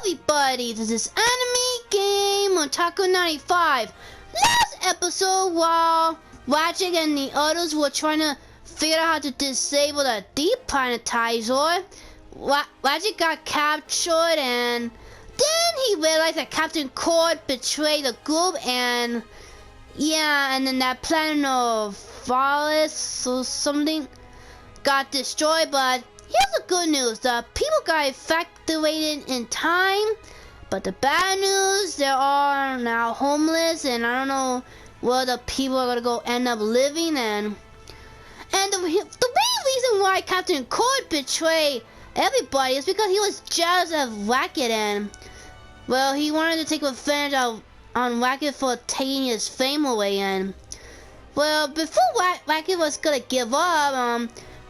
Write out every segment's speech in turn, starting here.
everybody, this is Anime Game on Taco 95. Last episode, while Ratchet and the others were trying to figure out how to disable the DEPLANETIZER, Ratchet got captured, and then he realized that Captain Cord betrayed the group, and yeah, and then that planet of Forest or something got destroyed. But here's the good news: the people got evacuated in time. But the bad news, they are now homeless, and I don't know where the people are gonna go end up living. And the main reason why Captain Cord betrayed everybody is because he was jealous of Ratchet, and well, he wanted to take revenge on Ratchet for taking his fame away. And well, before Ratchet was gonna give up,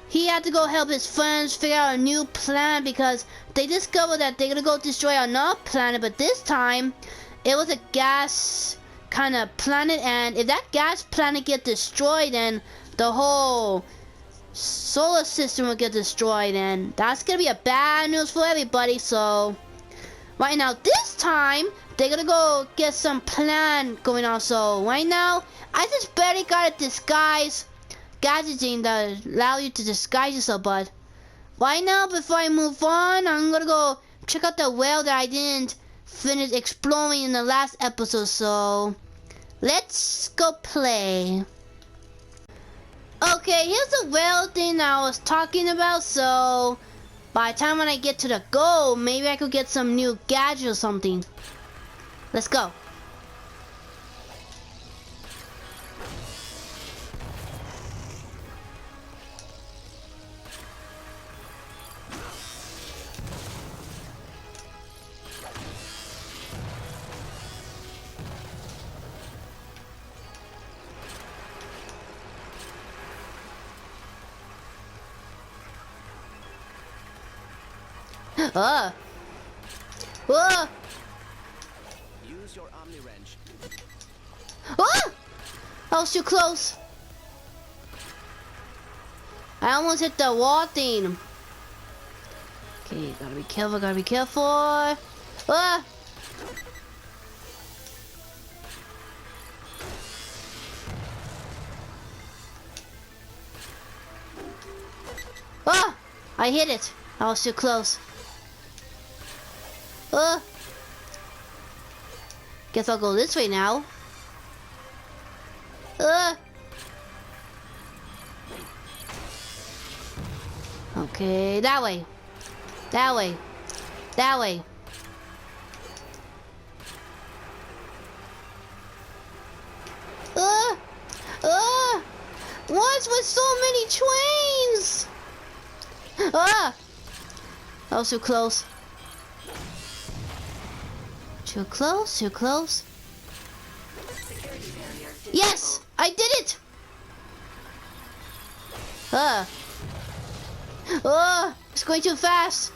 he had to go help his friends figure out a new planet, because they discovered that they're gonna go destroy another planet, but this time it was a gas kind of planet, and if that gas planet get destroyed, then the whole solar system will get destroyed, and that's gonna be a bad news for everybody. So right now, this time they're gonna go get some plan going on. So right now, I just barely got a disguise gadgeting that allow you to disguise yourself. But right now, before I move on, I'm gonna go check out the well that I didn't finish exploring in the last episode. So let's go play. Okay, here's the well thing that I was talking about. So by the time when I get to the goal, maybe I could get some new gadget or something. Let's go. Use your Omni wrench. I was too close. I almost hit the wall thing. Okay, gotta be careful, gotta be careful. I hit it. I was too close. Guess I'll go this way now. Okay, that way. That way. That way. What's with so many trains? That was too close. Too close, too close. Yes! I did it! It's going too fast.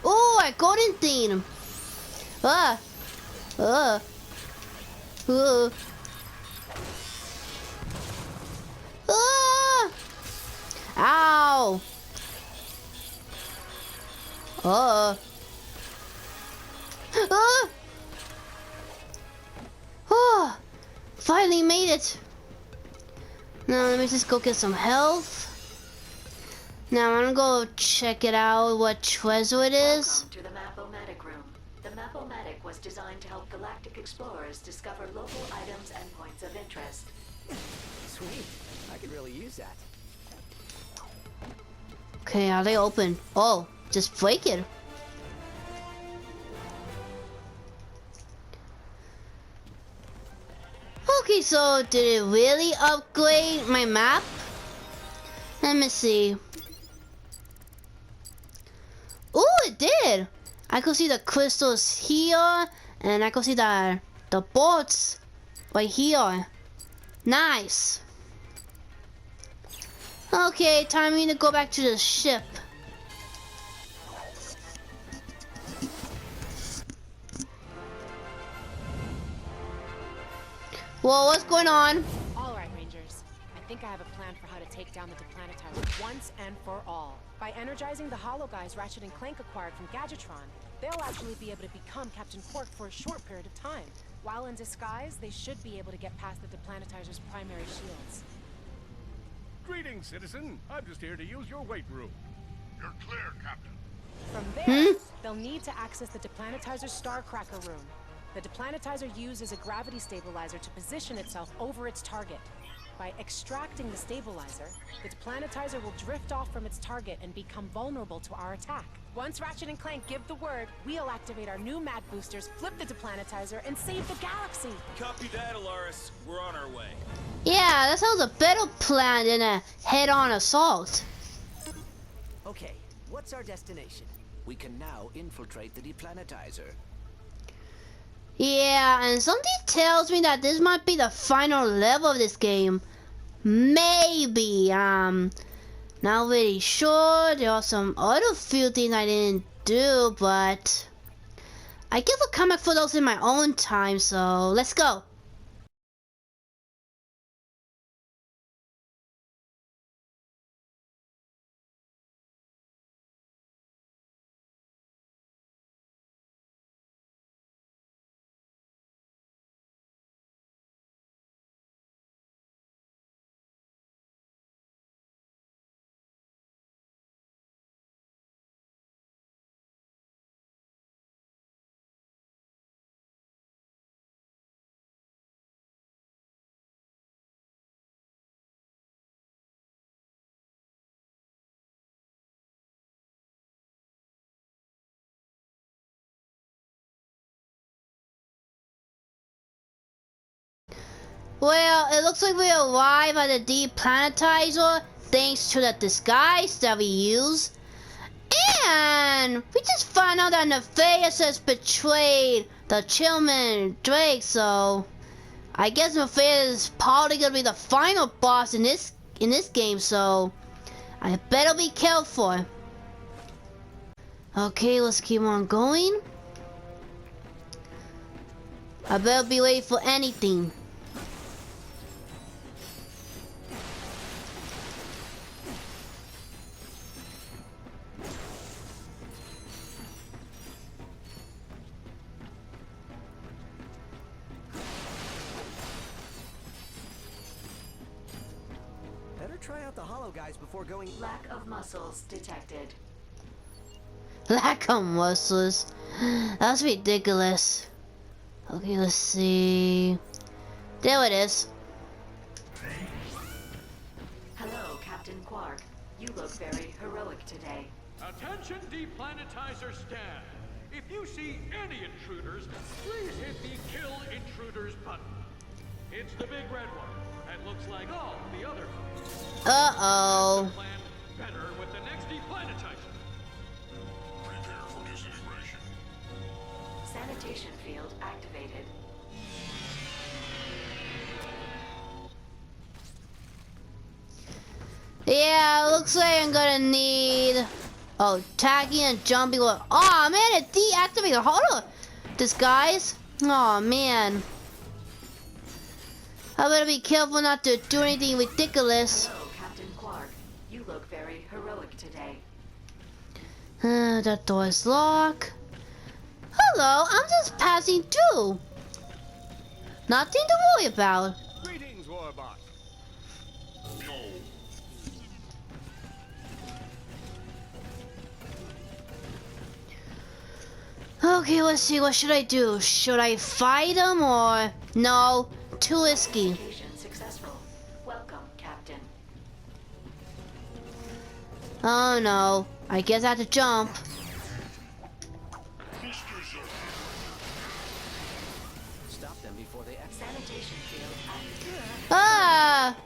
Oh, a golden thing. Ow! Finally made it. Now let me just go get some health. Now I'm gonna go check it out, what treasure it is. Welcome to the Map-O-Matic room. The Map-O-Matic was designed to help galactic explorers discover local items and points of interest. Sweet. I could really use that. Okay, are they open? Oh, just break it. Okay, so did it really upgrade my map? Let me see. Oh, it did. I could see the crystals here, and I could see the boats right here. Nice. Okay, time me to go back to the ship. Whoa, what's going on? think I have a plan for how to take down the DEPLANETIZER once and for all. By energizing the hollow guys Ratchet and Clank acquired from Gadgetron, they'll actually be able to become Captain Quark for a short period of time. While in disguise, they should be able to get past the DEPLANETIZER's primary shields. Greetings, citizen. I'm just here to use your weight room. You're clear, Captain. From there, they'll need to access the DEPLANETIZER Starcracker room. The DEPLANETIZER uses a gravity stabilizer to position itself over its target. By extracting the stabilizer, the DEPLANETIZER will drift off from its target and become vulnerable to our attack. Once Ratchet and Clank give the word, we'll activate our new mad boosters, flip the DEPLANETIZER, and save the galaxy! Copy that, Alaris. We're on our way. Yeah, that sounds a better plan than a head-on assault. Okay, what's our destination? We can now infiltrate the DEPLANETIZER. Yeah, and something tells me that this might be the final level of this game. Maybe, not really sure. There are some other few things I didn't do, but I give a comic for those in my own time, so let's go. Well, it looks like we arrive at the DEPLANETIZER thanks to the disguise that we use. And we just found out that Nefarious has betrayed the Chillman Drake, so I guess Nefarious is probably gonna be the final boss in this game, so I better be careful. Okay, let's keep on going. I better be ready for anything. Try out the hollow guys before going. Lack of muscles detected. Lack of muscles. That's ridiculous. Okay, let's see. There it is. Hello, Captain Quark. You look very heroic today. Attention, DEPLANETIZER staff. If you see any intruders, please hit the Kill Intruders button. It's the big red one that looks like all the other ones. Uh-oh. Plan better with the next DEPLANETIZER. Prepare for disintegration. Sanitation field activated. Yeah, looks like I'm gonna need tagging and jumping. Oh man, it deactivated. Hold on, disguise. Oh man, I better be careful not to do anything ridiculous. Hello, Captain Quark. You look very heroic today. That door is locked. Hello, I'm just passing through. Nothing to worry about. Greetings, Warbot. Okay, let's see. What should I do? Should I fight him or no? Too risky. Mission successful. Welcome, Captain. Oh no. I guess I have to jump. Stop them before they exit. Sanitation field activated. Ah!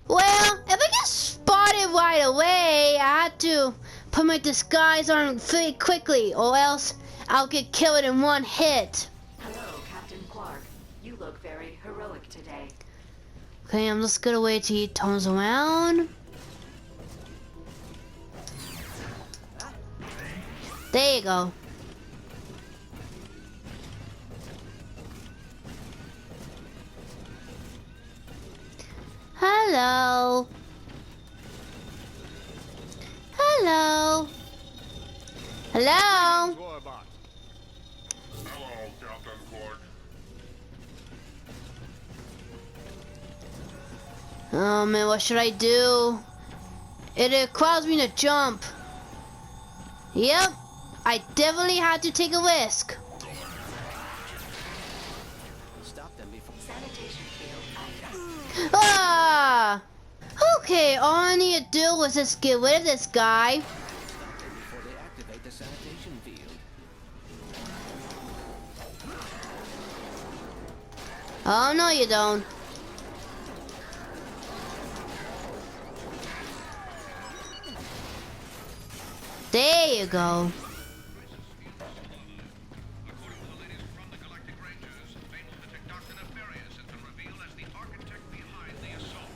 Well, if I get spotted right away, I have to put my disguise on pretty quickly, or else I'll get killed in one hit. Hello, Captain Quark. You look very heroic today. Okay, I'm just gonna wait till he turns around. There you go. Hello. Hello. Hello. Hello, Captain Clark. Oh man, what should I do? It requires me to jump. Yep, I definitely had to take a risk. Stop them before. Sanitation field active. Ah! Okay, all I need to do was just get rid of this guy. Stop them before they activate the sanitation field. Oh no, you don't. There you go. According to the latest from the Galactic Rangers, they will detect Dr. Nefarious has been revealed as the architect behind the assault.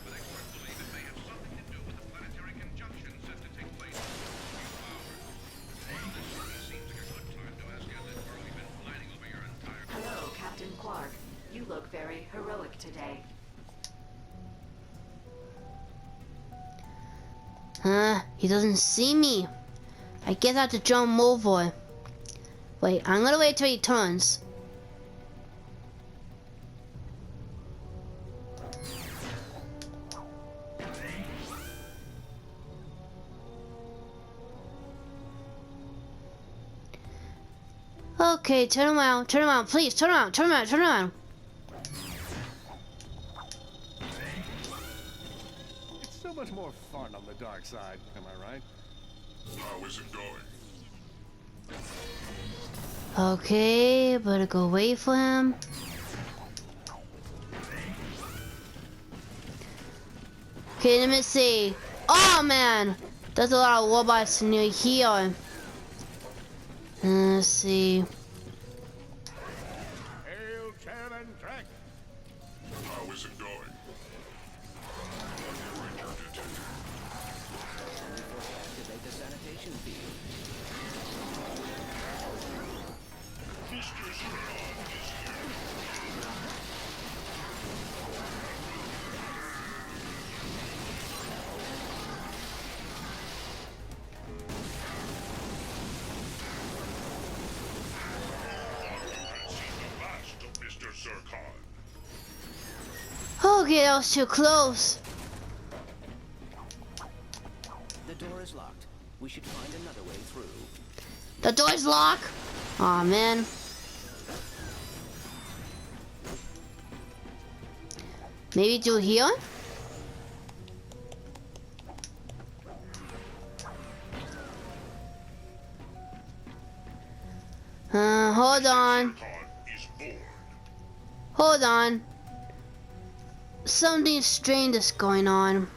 But experts believe it may have something to do with the planetary conjunction set to take place in a few hours. This certainly seems like a good time to ask Ellen where we've been planning over your entire... Hello, Captain Quark. You look very heroic today. He doesn't see me. I guess I have to jump over. Wait, I'm gonna wait till he turns. Okay, turn around, please, turn around. It's so much more fun on the dark side, am I right? How is it going? Okay, better go wait for him. Okay, let me see. Oh man, there's a lot of robots near here. Let's see. Hail, Chairman Trek! How is it going? Ranger detected. Before they activate the sanitation field. Mr. Zurkon is here. I've seen the last of Mr. Zurkon. Okay, that was too close. The door is locked. We should find another way through. The door's locked. Aw, man. Maybe through here? Hold on. Zurkon is bored. Hold on. Something strange is going on.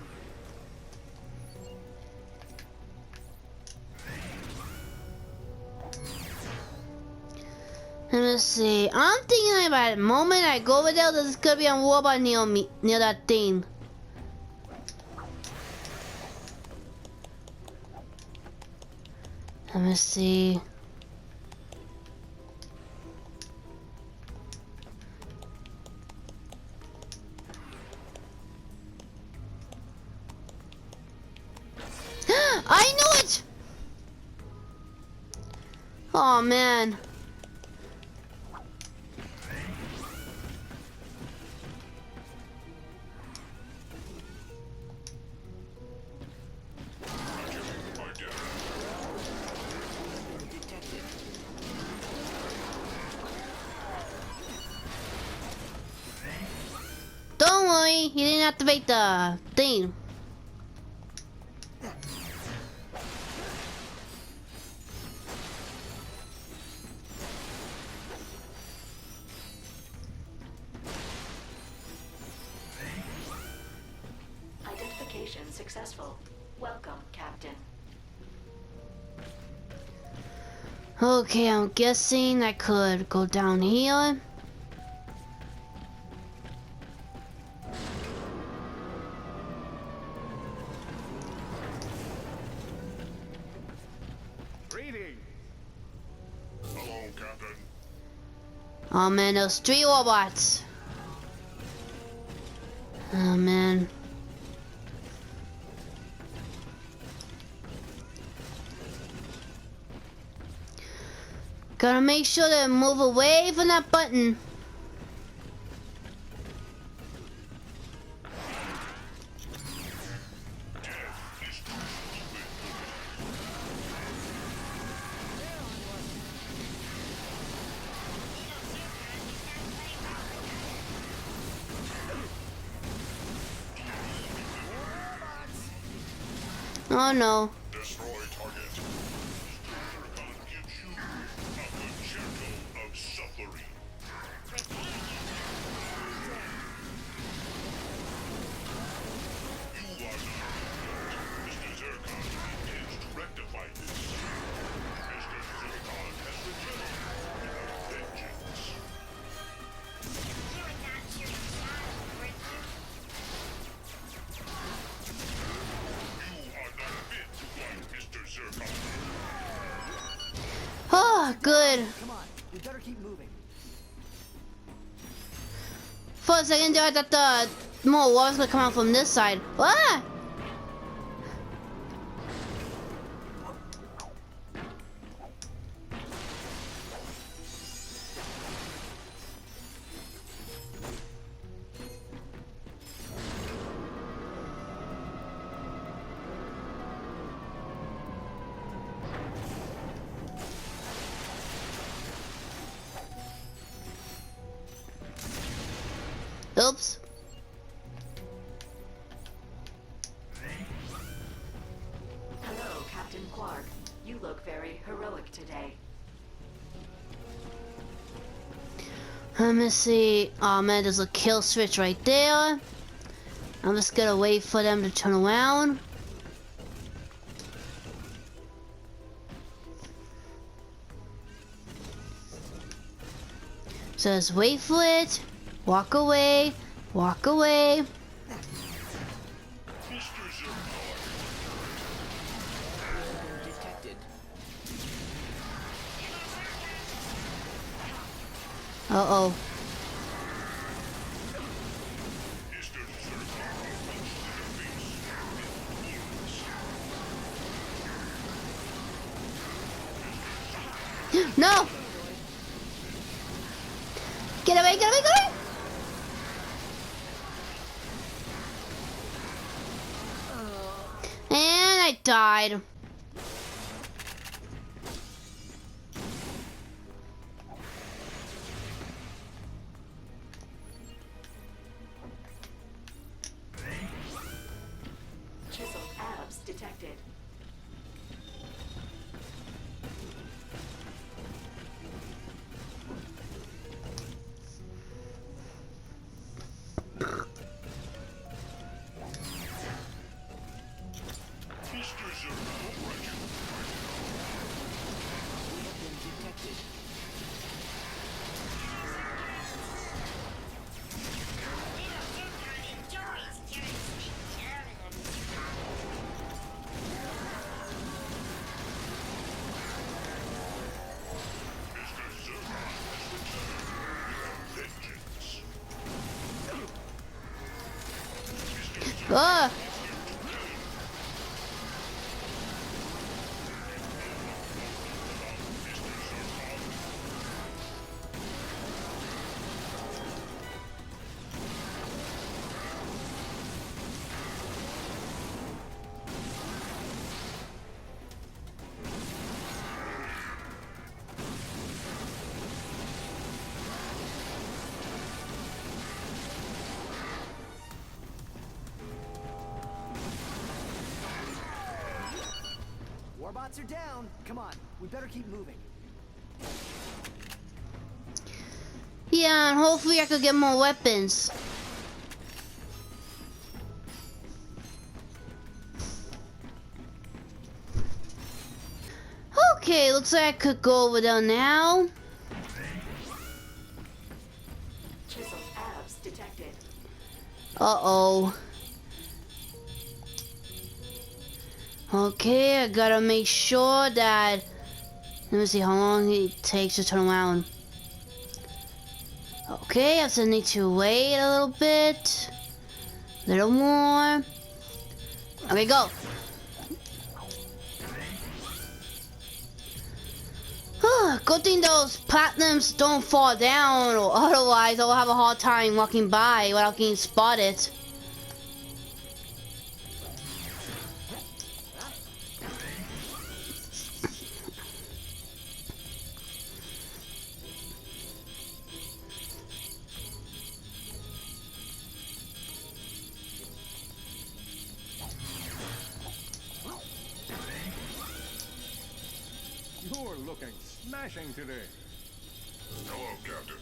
Let me see. I'm thinking about the moment I go over there, there's gonna be a robot near me, near that thing. Let me see. I knew it! Oh man. My dear. Detected. Don't worry, he didn't activate the thing. Identification successful. Welcome, Captain. Okay, I'm guessing I could go down here. Greetings! Hello, Captain. Oh man, those 3 robots. Oh man. Gotta make sure to move away from that button. Oh no. Destroy target. Zergon gives you a concerto of suffering. You are not. Mr. Zergon intends to rectify this. Mr. Zergon has returned with vengeance. You are not fit to fight Mr. Zergon. Oh, good. Come on, we better keep moving. For a second there, I thought the more walls gonna come out from this side. Ah! Oops. Hello, Captain Quark. You look very heroic today. Let me see. Oh man, there's a kill switch right there. I'm just gonna wait for them to turn around. So just wait for it. Walk away. Walk away. Mr. Zergon. Detected. Uh-oh. Mr. Zergon punches to the face. No! Get away, get away, get away! And I died. Chiseled abs detected. Mr. Zergon, Ratchet. We have been detected. Mr. Zergon has returned with vengeance. Mr. Zergon. Ah! Warbots are down. Come on, we better keep moving. Yeah, and hopefully I could get more weapons. Okay, looks like I could go over there now. Chiseled abs detected. Uh-oh. Okay, I gotta make sure that... Let me see how long it takes to turn around. Okay, I just need to wait a little bit. Little more. Okay, go. Good thing those platinums don't fall down, or otherwise I'll have a hard time walking by without getting spotted. You're looking smashing today. Hello, Captain.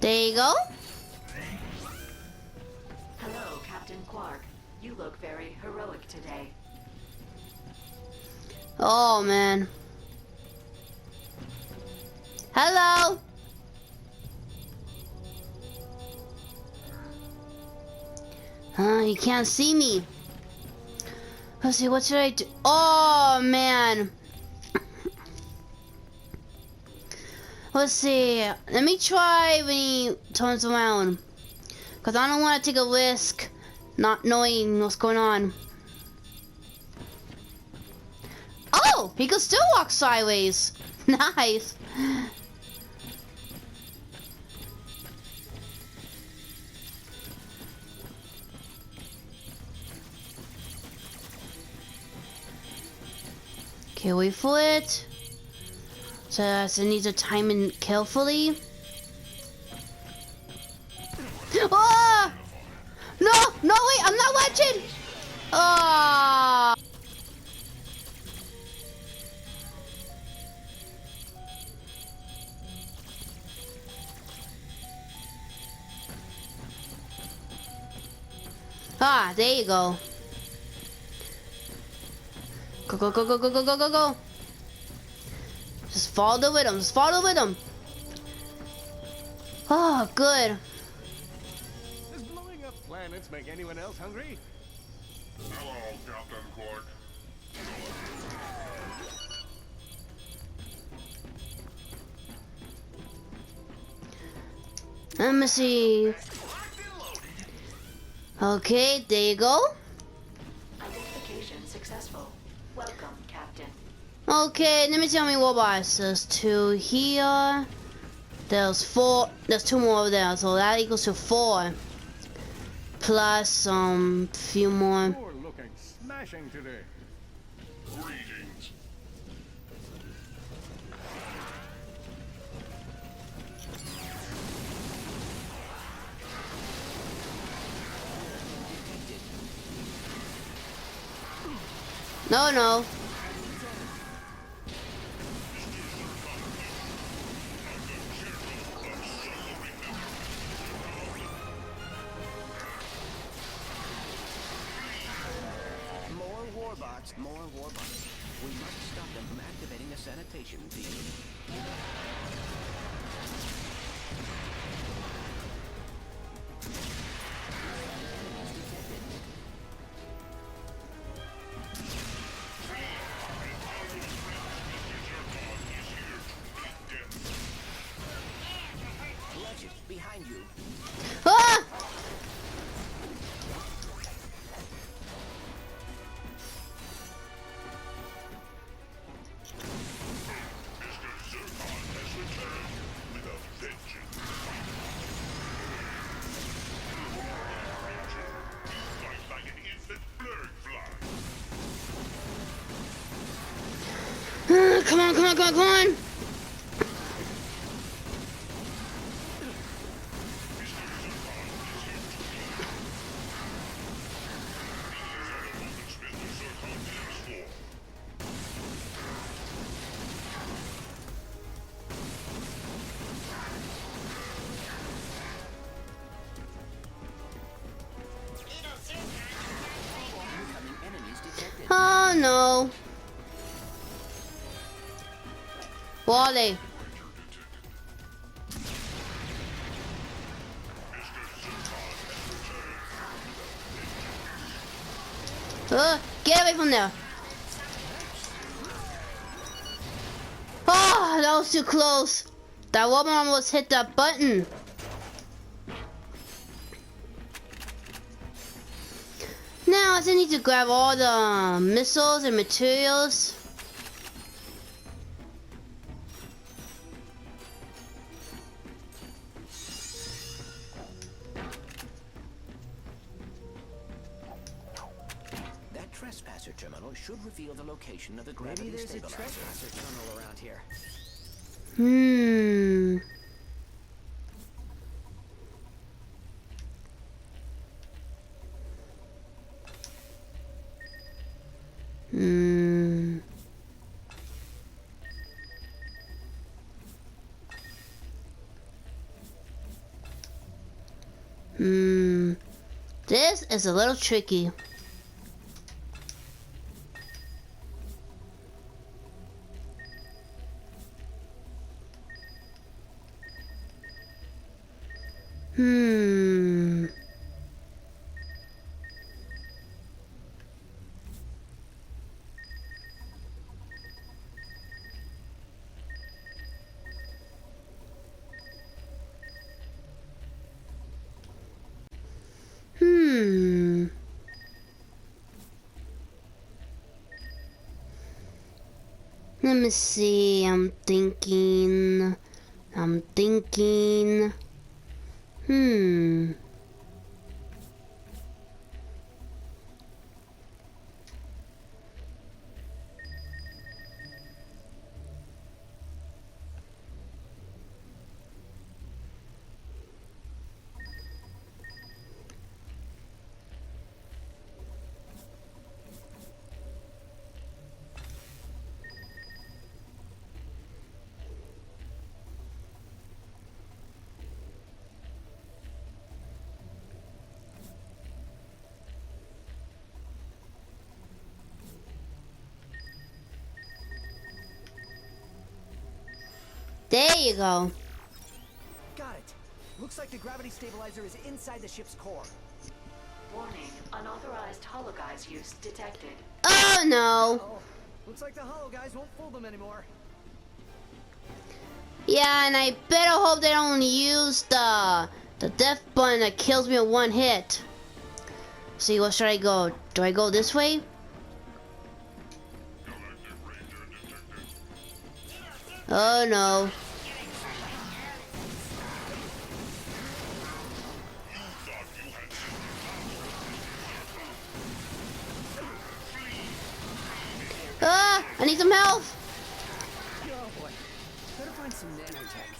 There you go. Hello, Captain Quark. You look very heroic today. Oh man. Hello. You can't see me. Let's see, what should I do? Oh man. Let's see. Let me try when he turns around. Cause I don't want to take a risk not knowing what's going on. Oh, he can still walk sideways. Nice. Okay, wait for it. So I need to time it carefully. Oh! No, no, wait, I'm not watching. Oh! Ah, there you go. Go, go, go, go, go, go, go, go, go. Just follow the rhythm. Just follow the rhythm. Oh, good. Does blowing up planets make anyone else hungry? Hello, Captain Quark. Let me see. Okay, there you go. Identification successful. Welcome, Captain. Okay, let me see how many robots. There's 2 here. There's 4. There's 2 more over there, so that equals to 4. Plus few more. You're looking smashing today. Greetings. No, no. More warbots. We must stop them from activating a sanitation field. Ratchet, behind you. Ah! Come on, come on, come on, come on! Incoming enemies detected. Oh no. Wally. Get away from there. that was too close. That woman almost hit that button. Now I just need to grab all the missiles and materials. That trespasser terminal should reveal the location of the gravity Maybe there's a stabilizer. trespasser tunnel around here. Hmm. This is a little tricky. Let me see, I'm thinking. There you go. Got it. Looks like the gravity stabilizer is inside the ship's core. Warning, unauthorized hologuise use detected. Oh no. Oh, looks like the holo guys won't fool them anymore. Yeah, and I better hope they don't use the death button that kills me in one hit. See, where should I go? Do I go this way? Oh no. Ah, I need some help. Oh boy. Better find some nanotech.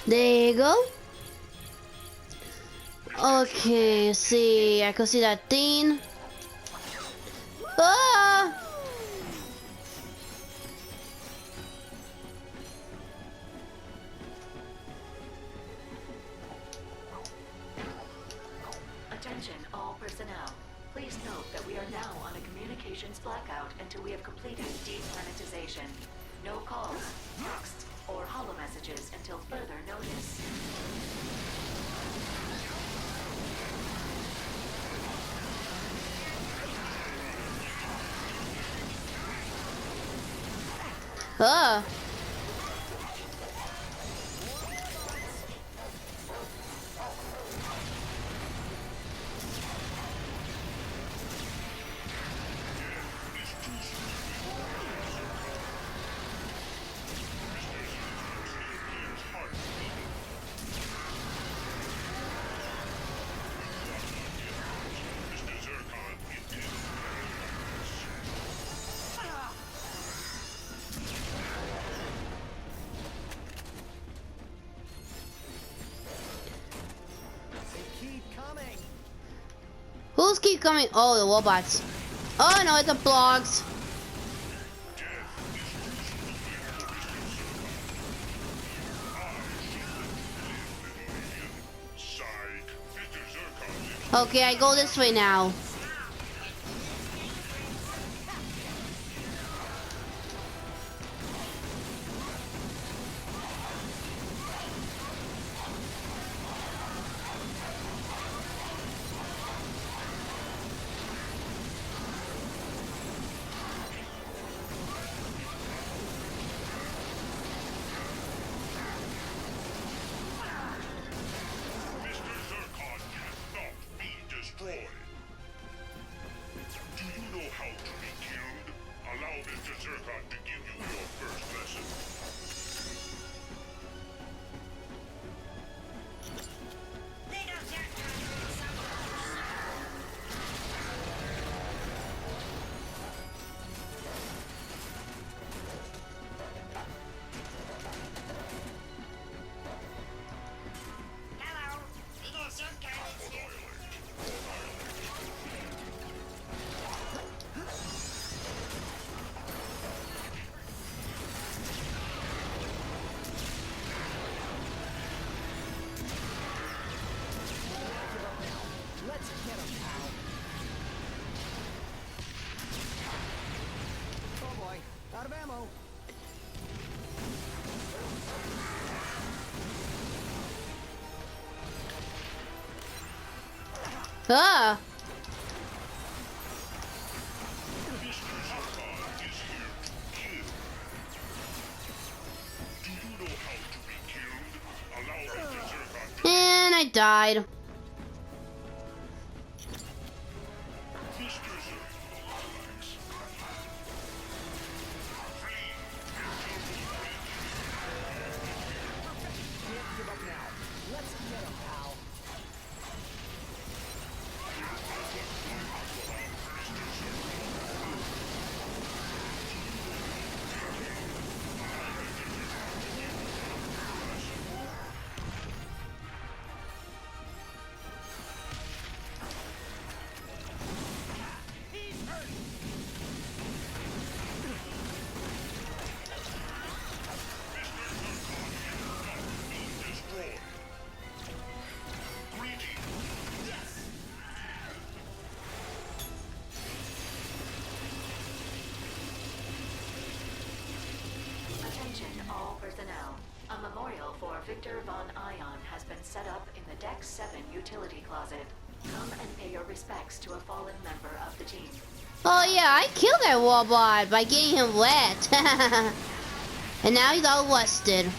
There you go. Okay, see, I can see that thing. Ah! Attention all personnel. Please note that we are now on a communications blackout until we have completed deplanetization. No calls, texts, or holo messages until further notice. Ah! Who's keep coming? Oh, the robots. Oh no, it's the blogs. Okay, I go this way now. Mr. Zircon cannot be destroyed. Do you know how to be killed? Allow Mr. Zircon to give you your first lesson. Let's get him, pal. Oh boy, out of ammo. Ah! Mr. Zircon is here to kill. Do you know how to be killed? Allow Mr. Zircon to... And I died. Mr. Zircon, relax. Can't give up now. Let's get him, pal. Destroyed. Greetings. Attention all personnel. A memorial for Victor Von Ion has been set up in the Deck 7 utility closet. Come and pay your respects to a fallen member of the team. Oh yeah, I killed that robot by getting him wet. And now he's all rusted.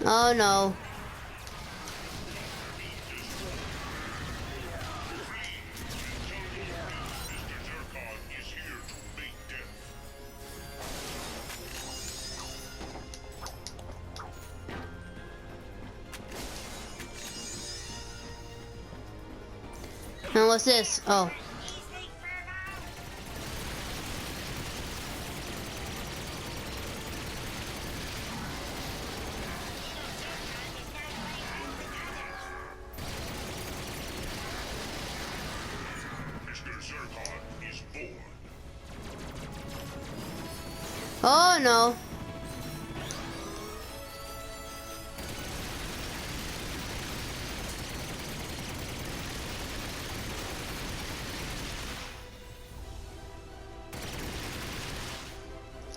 Oh no. Mr. Zircon is here to make death. And what's this? Oh. Mr. Zircon is born. Oh no.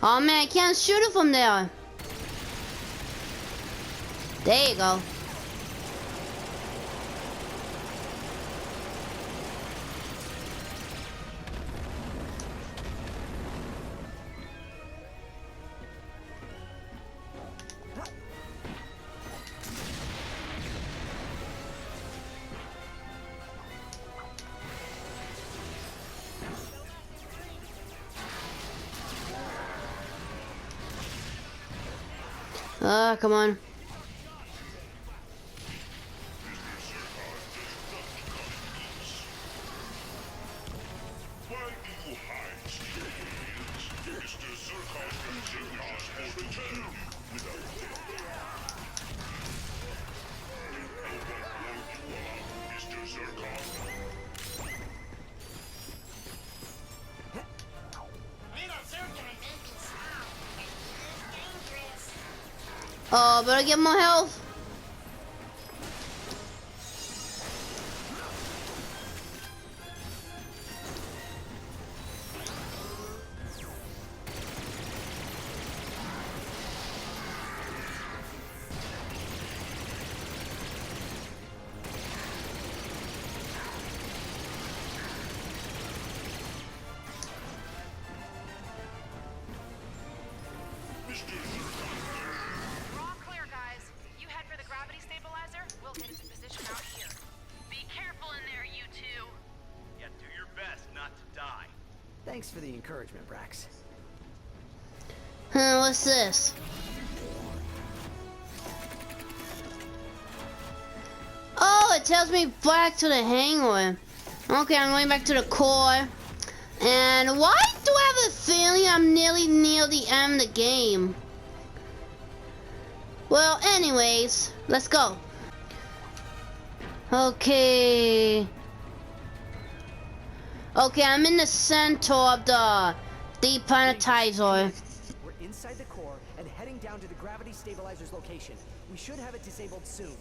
Oh man, I can't shoot it from there. There you go. Come on. Why do you hide still, Mr. Zircon continues to kill you without death. Did no one warn you about Mr. Zircon? Oh, better get more health. We're all clear, guys. You head for the gravity stabilizer. We'll get into position out here. Be careful in there, you two. Yeah, do your best not to die. Thanks for the encouragement, Brax. What's this? Oh, it tells me back to the hangar. Okay, I'm going back to the core. And why do I have a feeling I'm nearly near the end of the game? Well, anyways, let's go. Okay. Okay, I'm in the center of the DEPLANETIZER. We're inside the core and heading down to the gravity stabilizer's location. We should have it disabled soon.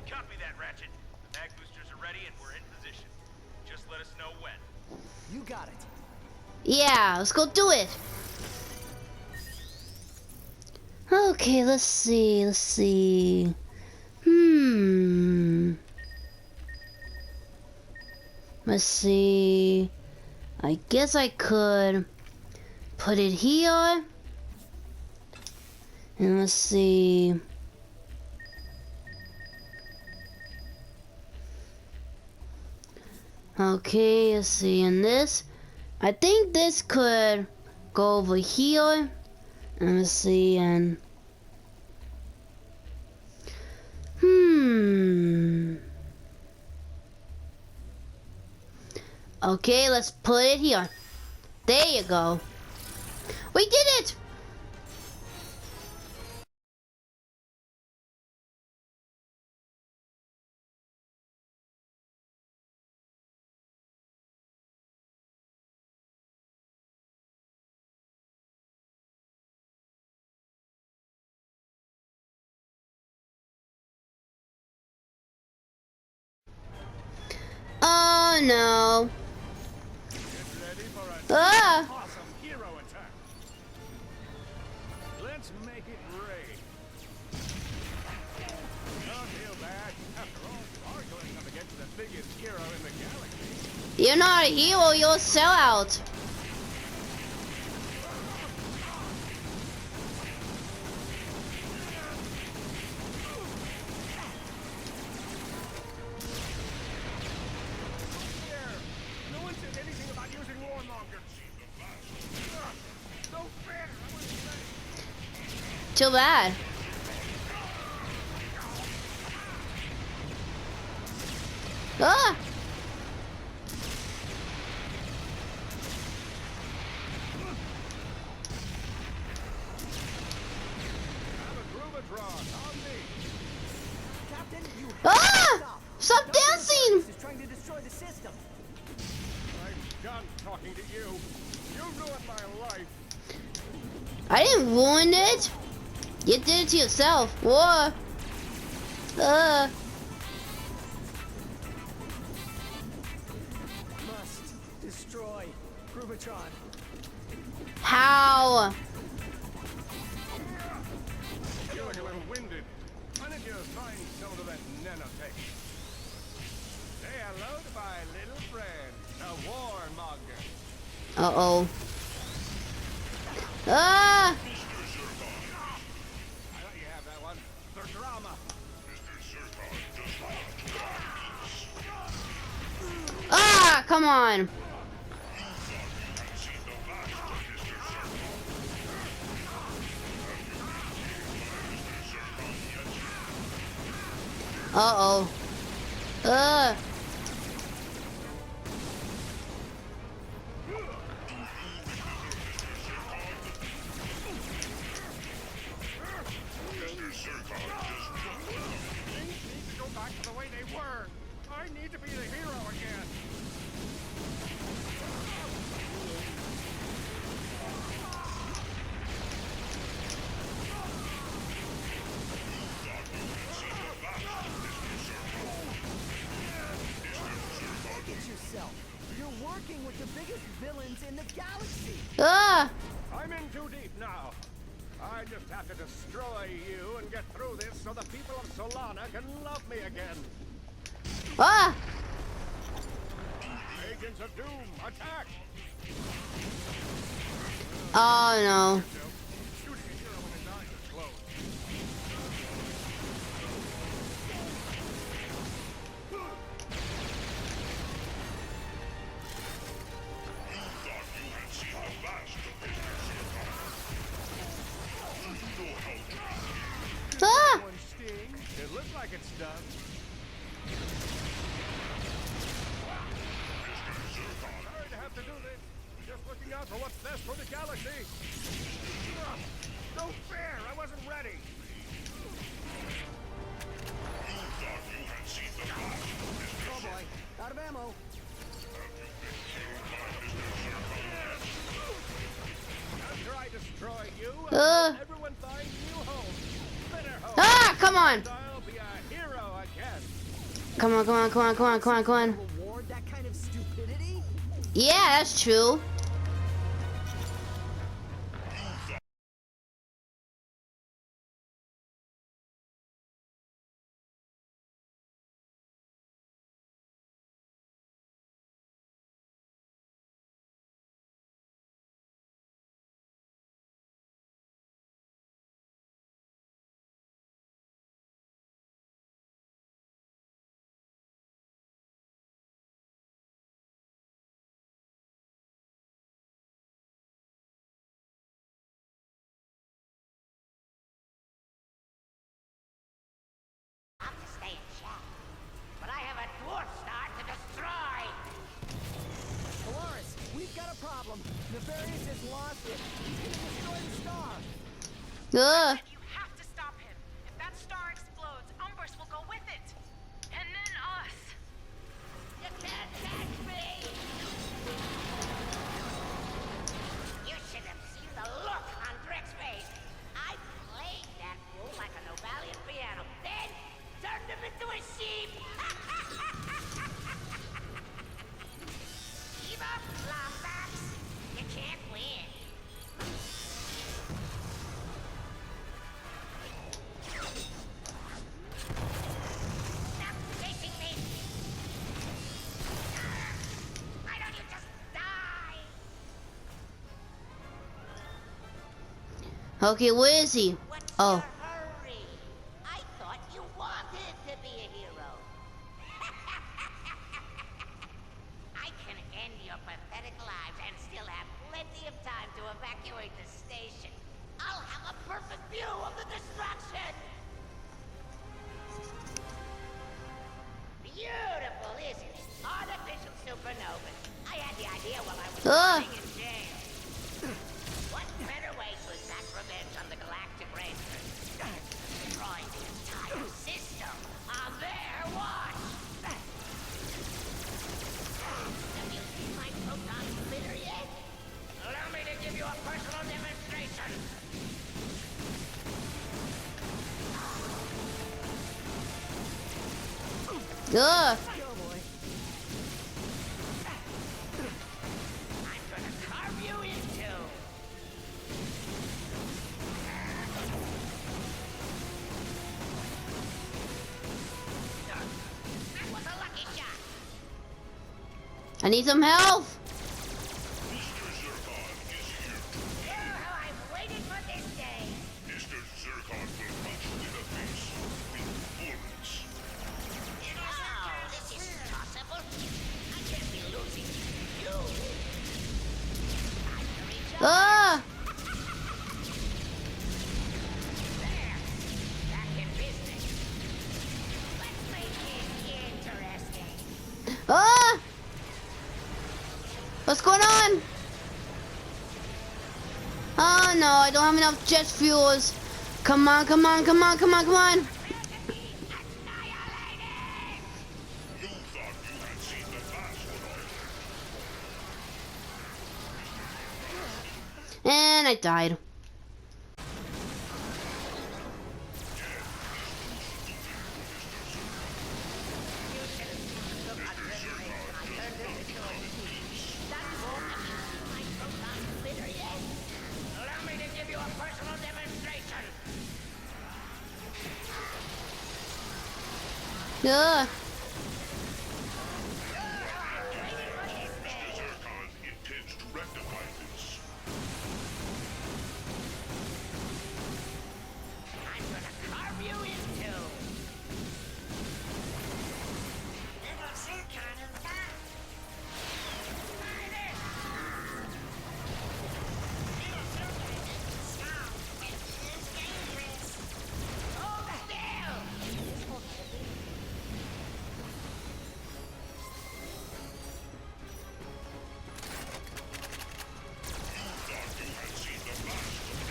Copy that, Ratchet. The mag boosters are ready and we're in position. Just let us know when. You got it. Yeah, let's go do it. Okay, let's see. Let's see. I guess I could put it here. And let's see. Okay, let's see. And this, I think this could go over here. And let's see. And okay, let's put it here. There you go. We did it! Oh no. Ah! Awesome hero attack. Let's make it rain. Don't feel bad. After all, you are going up against the biggest hero in the galaxy. You're not a hero, you're a sellout. No one said anything about using warmonger. So fair, I wouldn't say. Too bad. Ah! Have a Groovatron on me. Captain, you Ah! Stop dancing! This is trying to destroy the system. I'm done talking to you. You ruined my life. I didn't ruin it. You did it to yourself. Whoa. Must destroy Groovatron. How? You look a little winded. Why don't you find some of that nanotech? Say hello to my little friend, the warmonger. Uh-oh. Ah! I let you have that one. For drama. Ah, come on. Uh-oh. Things need to go back to the way they were. I need to be the hero again. working with the biggest villains in the galaxy. Ah! I'm in too deep now. I just have to destroy you and get through this so the people of Solana can love me again. Ah! Agents of Doom, attack! Oh no. Shooting a hero when his eyes are closed. Ah! One sting. It looks like it's done. Sorry to have to do this. Just looking out for what's best for the galaxy. Ugh, no fair. I wasn't ready. Oh boy, out of ammo. After I destroy you, everyone find new homes. Better homes. Ah! Come on! I'll be a hero again. Come on, come on, come on, come on, come on, come on. Reward that kind of stupidity? Yeah, that's true. To stay in shack. But I have a dwarf star to destroy! Polaris, we've got a problem. Nefarious has lost it. He's gonna destroy the star. Ugh. You have to stop him. If that star explodes, Umbrus will go with it. And then us. You can't catch me! You should have seen the look on Drex's face. I played that fool like a Novalian piano, then turned him into a sheep! Give up, Lombax! You can't win! Stop chasing me! Why don't you just die? Okay, where is he? What's Oh. your hurry? I thought you wanted to be a hero. I can end your pathetic lives and still have plenty of time to evacuate the station. I'll have a perfect view of the destruction. Beautiful, isn't it? Artificial supernovas. I had the idea while I was Ugh. sitting in jail. What better way to exact revenge on the Galactic Rangers? Destroy the entire system on their watch! Have you seen my proton splitter yet? Allow me to give you a personal demonstration! Ugh. Oh boy. I'm gonna carve you in two! That was a lucky shot! I need some help. I've waited for this day! Mr. Zircon will punch you in the face with bullets. Oh, this is possible. I can't be losing to you. Time to reach out. Ah! There. Back in business. Let's make it interesting. Ah! What's going on? Oh no, I don't have enough jet fuels. Come on, come on, come on, come on, come on. You thought you had seen the last of us. And I died. Ugh. Zircon intends to rectify this. I'm gonna carve you in two. Little Zircon is back. Little Zircon is strong and is dangerous. Hold still. Thought you had seen the last of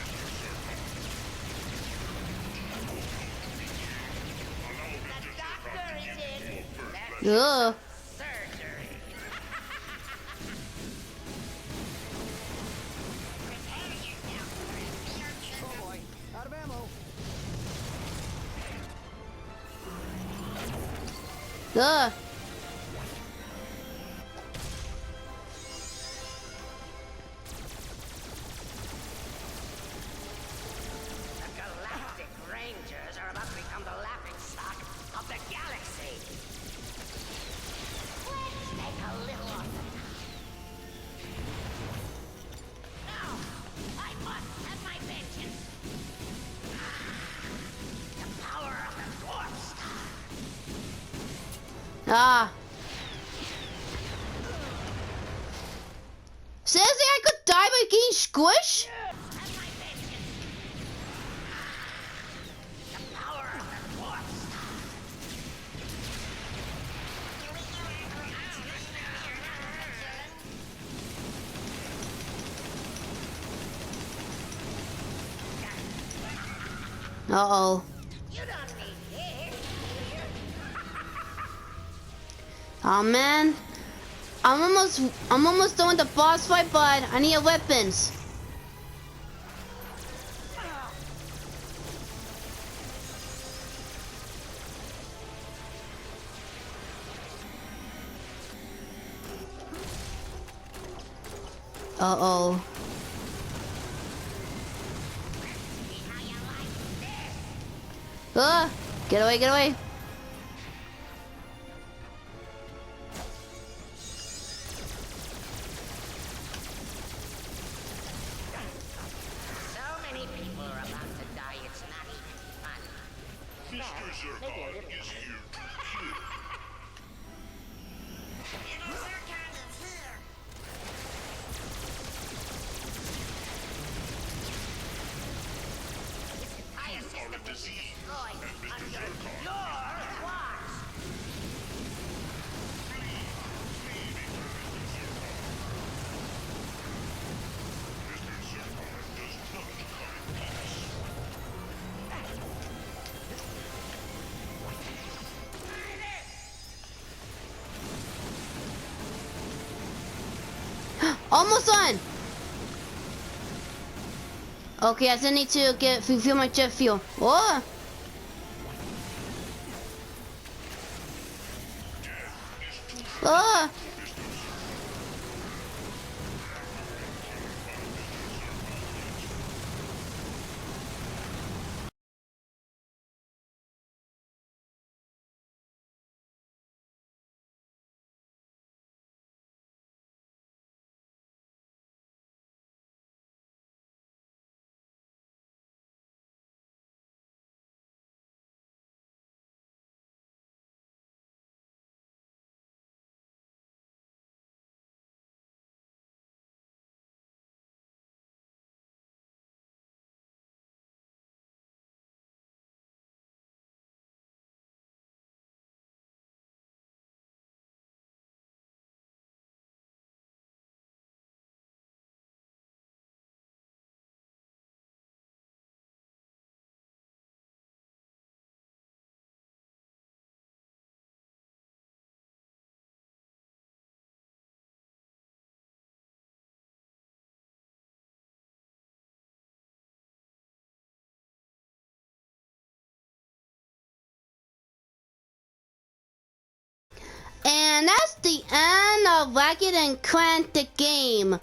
Mr. Zircon. Allow The Mr. doctor Zircon to is give you in. your first That's lesson. Ugh. surgery. Prepare yourself for a field Oh boy, out of ammo. Ugh. The Galactic Rangers are about to become the laughingstock of the galaxy. Let's take a little off the top. Now, I must have my vengeance. The power of the Dwarf Star. Ah. Seriously, I could die by getting squished? Have my vengeance. The power of the Dwarf Star. Uh-oh. You don't need this. Oh man. I'm almost done with the boss fight, but I need weapons. Uh-oh. See how you like this. Get away, get away. So many people are about to die, it's not even funny. Mr. Zircon is here to kill. Little Zircon is here. I assist them to be destroyed under your watch. Mr. Zircon does not come in peace. Almost done. Okay, I still need to refill my jet fuel. Oh. Oh. And that's the end of Ratchet and Clank the game.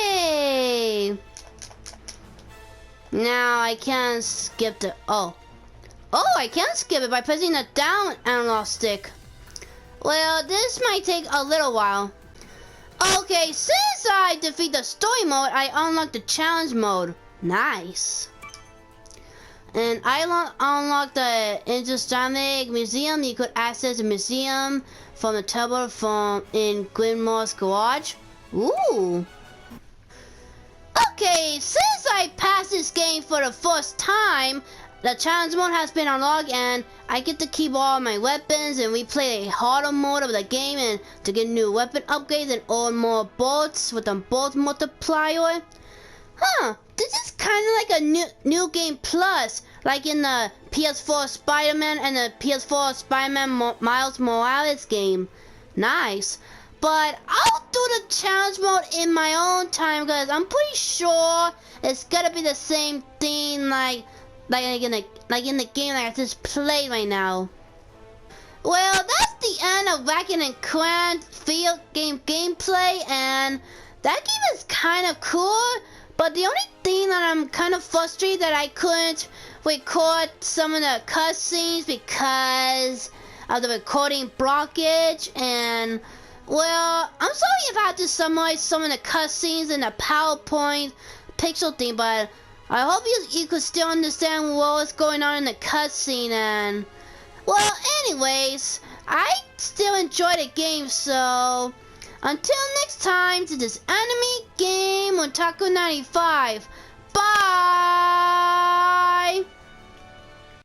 Yay! Now I can't skip the... Oh. Oh, I can skip it by pressing the down analog stick. Well, this might take a little while. Okay, since I defeat the story mode, I unlock the challenge mode. Nice. And I unlocked the Interstellar Museum. You could access the museum from the telephone in Grimmore's garage. Ooh. Okay, since I passed this game for the first time, the challenge mode has been unlocked and I get to keep all my weapons and we play a harder mode of the game and to get new weapon upgrades and earn more bolts with the bolt multiplier. Huh, this is kind of like a new game plus, like in the PS4 Spider-Man and the PS4 Spider-Man Miles Morales game. Nice. But I'll do the challenge mode in my own time because I'm pretty sure it's gonna be the same thing like in the game that I just played right now. Well, that's the end of Ratchet and Clank field game gameplay, and that game is kind of cool. But the only thing that I'm kind of frustrated that I couldn't record some of the cutscenes because of the recording blockage. And well, I'm sorry if I have to summarize some of the cutscenes in the PowerPoint pixel thing, but I hope you could still understand what was going on in the cutscene. And well, anyways, I still enjoy the game, so until next time, to this anime game on Taku 95. Bye!